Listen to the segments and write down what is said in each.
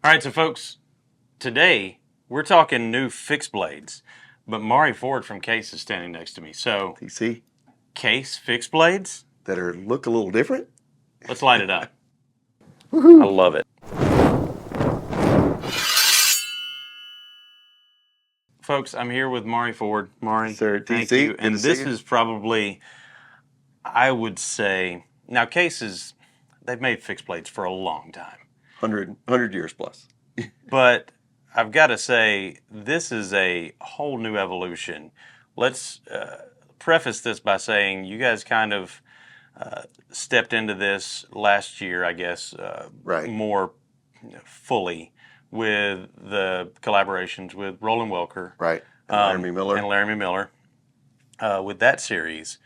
All right, so folks, today we're talking new fixed blades, but Mari Ford from Case is standing next to me. So, TC, Case fixed blades, that look a little different. let's light it up. I Woohoo! love it. Folks, I'm here with Mari Ford. Mari, Sir, thank TC, you. good to And see this you. is probably, I would say, now Cases, they've made fixed blades for a long time. 100 years plus. But I've got to say, this is a whole new evolution. Let's preface this by saying you guys kind of stepped into this last year, I guess, Right. more fully with the collaborations with Roland Welker, Right. And Laramie Miller. and Laramie Miller with that series.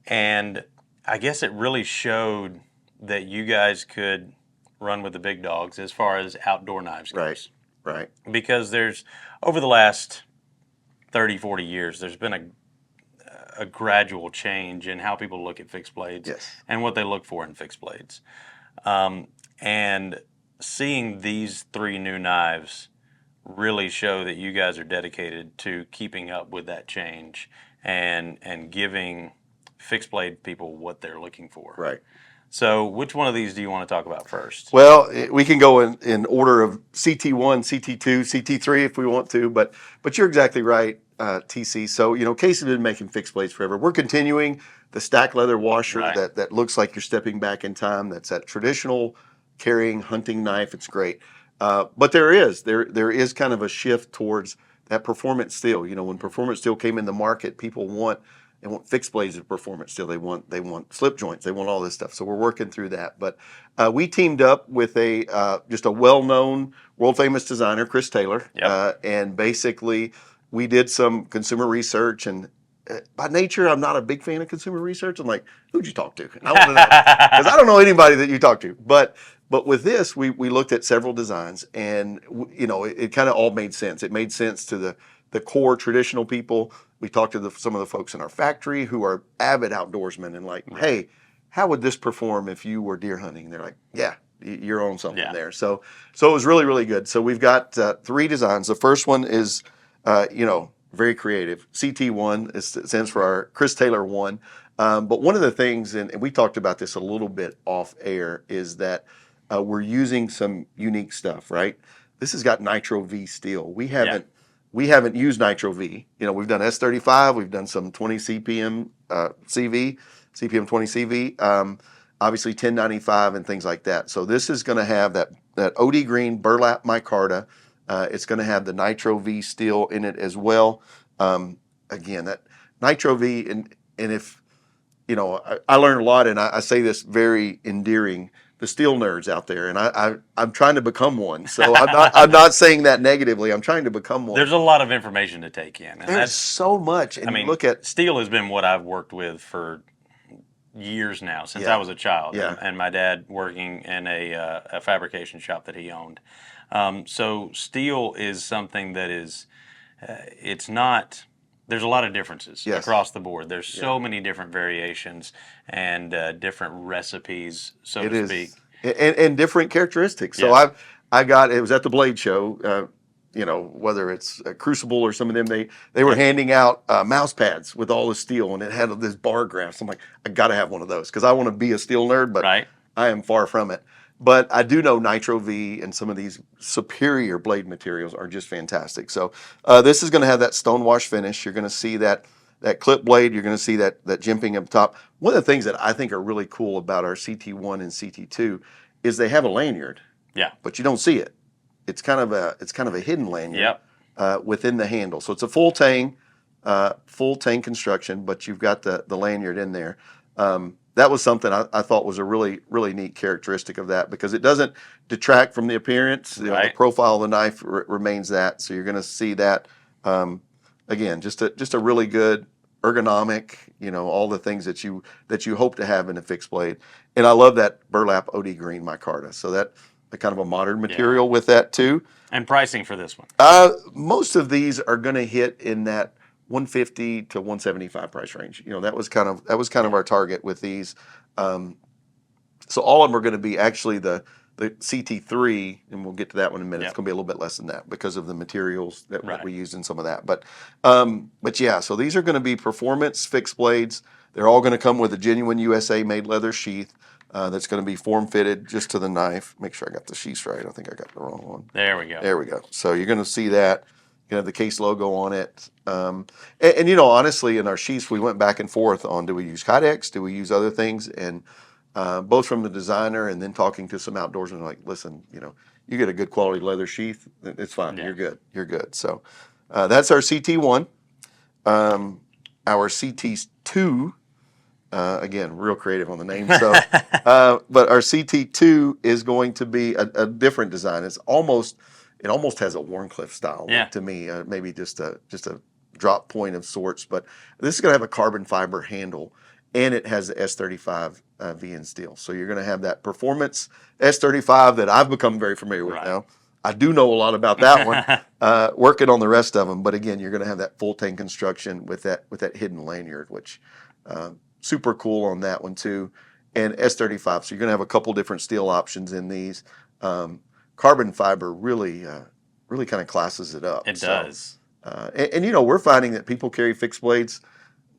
And I guess it really showed that you guys could run with the big dogs as far as outdoor knives goes. Right. Because there's, over the last 30, 40 years, there's been a gradual change in how people look at fixed blades Yes. and what they look for in fixed blades. And seeing these three new knives really show that you guys are dedicated to keeping up with that change and giving fixed blade people what they're looking for. Right. So which one of these do you want to talk about first? Well, we can go in order of CT1, CT2, CT3 if we want to, but you're exactly right, TC. So, Case has been making fixed blades forever. We're continuing the stack leather washer Right. that looks like you're stepping back in time. That's that traditional carrying hunting knife. It's great. But there is kind of a shift towards that performance steel. When performance steel came in the market, people want fixed blades of performance steel. They want slip joints. They want all this stuff. So we're working through that. But we teamed up with just a well-known, world-famous designer, Chris Taylor, Yep. and basically we did some consumer research. And by nature, I'm not a big fan of consumer research. I'm like, who'd you talk to? I want to know because I don't know anybody that you talk to. But with this, we looked at several designs, and it kind of all made sense. It made sense to the core traditional people. We talked to some of the folks in our factory who are avid outdoorsmen and like, hey, how would this perform if you were deer hunting? They're like, yeah, you're on something there. So it was really, really good. So we've got three designs. The first one is, very creative. CT1 stands for our Chris Taylor 1. But one of the things, and we talked about this a little bit off air, is that we're using some unique stuff, right? This has got Nitro V steel. We haven't used Nitro V. We've done S35, we've done some 20 CPM CPM 20 CV, obviously 1095 and things like that. So this is going to have that OD green burlap micarta. It's going to have the Nitro V steel in it as well. Again, that Nitro V, and if I learned a lot, and I say this very endearing. The steel nerds out there, and I'm trying to become one. So I'm not saying that negatively. I'm trying to become one. There's a lot of information to take in. And There's so much. And look at steel has been what I've worked with for years now, since I was a child. Yeah. And my dad working in a fabrication shop that he owned. So steel is something that is, it's not. There's a lot of differences across the board. There's so many different variations and different recipes, so to speak. And different characteristics. So it was at the Blade Show, whether it's a Crucible or some of them, they were handing out mouse pads with all the steel, and it had this bar graphs. I'm like, I got to have one of those because I want to be a steel nerd, but I am far from it. But I do know Nitro V and some of these superior blade materials are just fantastic. So this is going to have that stonewash finish. You're going to see that clip blade. You're going to see that jimping up top. One of the things that I think are really cool about our CT1 and CT2 is they have a lanyard. Yeah. But you don't see it. It's kind of a hidden lanyard within the handle. So it's a full tang construction, but you've got the lanyard in there. That was something I thought was a really, really neat characteristic of that because it doesn't detract from the appearance. The profile of the knife remains that. So you're going to see that, again, just a really good ergonomic, all the things that you hope to have in a fixed blade. And I love that burlap OD green micarta. So that kind of a modern material with that too. And pricing for this one? Most of these are going to hit in that 150 to 175 price range. That was kind of our target with these. So all of them are going to be actually the The CT3, and we'll get to that one in a minute. Yep. It's going to be a little bit less than that because of the materials that Right. we use in some of that. But yeah, so these are going to be performance fixed blades. They're all going to come with a genuine USA made leather sheath that's going to be form fitted just to the knife. Make sure I got the sheaths right. I think I got the wrong one. There we go. There we go. So you're going to see that. You have the case logo on it. And you know, honestly, in our sheaths, we went back and forth on, do we use Kydex? Do we use other things? And both from the designer and then talking to some outdoorsmen, like, listen, you know, you get a good quality leather sheath, it's fine. Yeah. You're good. You're good. So that's our CT1. Our CT2, again, real creative on the name. So, but our CT2 is going to be a different design. It almost has a Warncliffe style look to me. Maybe just a drop point of sorts. But this is going to have a carbon fiber handle, and it has the S35 VN steel. So you're going to have that performance S35 that I've become very familiar with now. I do know a lot about that one, working on the rest of them. But again, you're going to have that full tank construction with that hidden lanyard, which super cool on that one too. And S35. So you're going to have a couple different steel options in these. Carbon fiber really kind of classes it up. It does. And you know, we're finding that people carry fixed blades,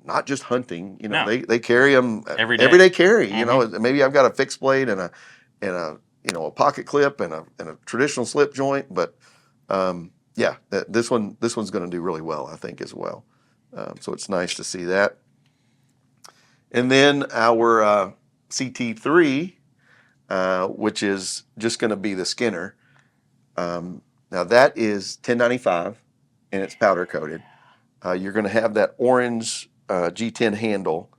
not just hunting. You know, they carry them everyday carry. You know, maybe I've got a fixed blade and a you know, a pocket clip and a traditional slip joint. But yeah, this one's going to do really well, I think, as well. So it's nice to see that. And then our CT3. Which is just going to be the Skinner. Now that is 1095, and it's powder coated. You're going to have that orange G10 handle,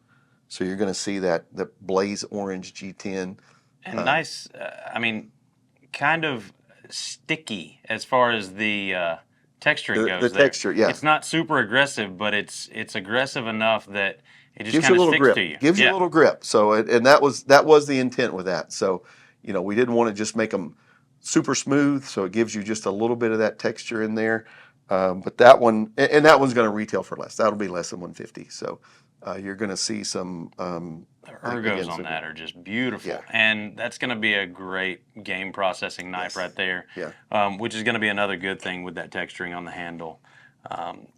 so you're going to see that the blaze orange G10. And nice, I mean, kind of sticky as far as the texturing goes. The texture, yeah. It's not super aggressive, but it's aggressive enough that it just gives kind you a of little sticks grip. to you. Gives you a little grip. So, and that was the intent with that. So, you know, we didn't want to just make them super smooth. So it gives you just a little bit of that texture in there. But that one, and that one's going to retail for less. That'll be less than $150. So you're going to see some. The ergos on that are just beautiful. Yeah. And that's going to be a great game processing knife right there. Yeah. Which is going to be another good thing with that texturing on the handle.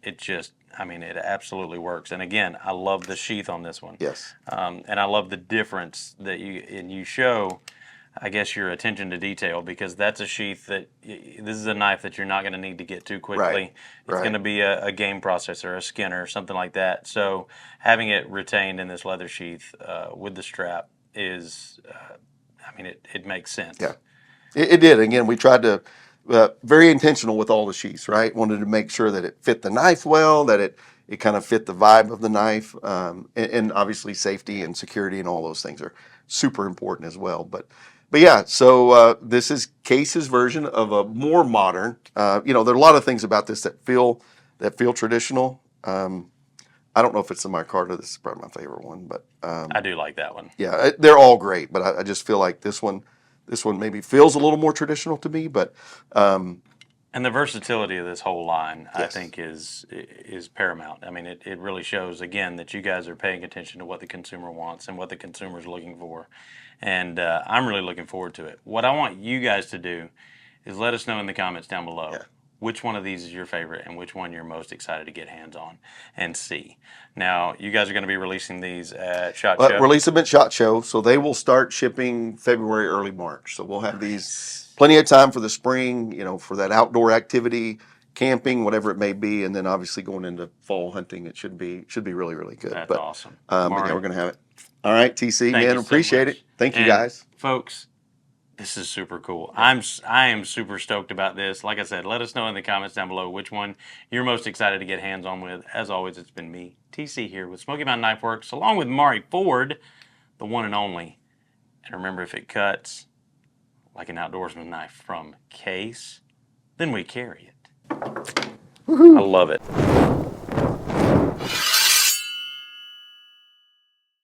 It just, I mean, it absolutely works. And again, I love the sheath on this one. Yes. And I love the difference that you show, I guess, your attention to detail, because that's a sheath that, this is a knife that you're not going to need to get too quickly. Right. It's going to be a game processor, a Skinner, something like that. So having it retained in this leather sheath with the strap is, I mean, it makes sense. Yeah, it did. Again, we tried to, very intentional with all the sheaths, right? Wanted to make sure that it fit the knife well, that it kind of fit the vibe of the knife, and obviously safety and security and all those things are super important as well. But yeah, so this is Case's version of a more modern. You know, there are a lot of things about this that feel traditional. I don't know if it's the micarta. This is probably my favorite one, but I do like that one. Yeah, they're all great, but I just feel like this one maybe feels a little more traditional to me. But and the versatility of this whole line, yes. I think, is paramount. I mean, it really shows, again, that you guys are paying attention to what the consumer wants and what the consumer is looking for. And I'm really looking forward to it. What I want you guys to do is let us know in the comments down below which one of these is your favorite and which one you're most excited to get hands on and see. Now, you guys are going to be releasing these at SHOT Show. Release them at SHOT Show, so they will start shipping February, early March. So we'll have these plenty of time for the spring, you know, for that outdoor activity, camping, whatever it may be, and then obviously going into fall hunting, it should be really, really good. That's awesome. But yeah, we're going to have it. All right, TC, man, appreciate it. Thank you, guys. Folks, this is super cool. I am super stoked about this. Like I said, let us know in the comments down below which one you're most excited to get hands on with. As always, it's been me, TC, here with Smoky Mountain Knife Works, along with Mari Ford, the one and only. And remember, if it cuts like an outdoorsman knife from Case, then we carry it. Woo-hoo. I love it.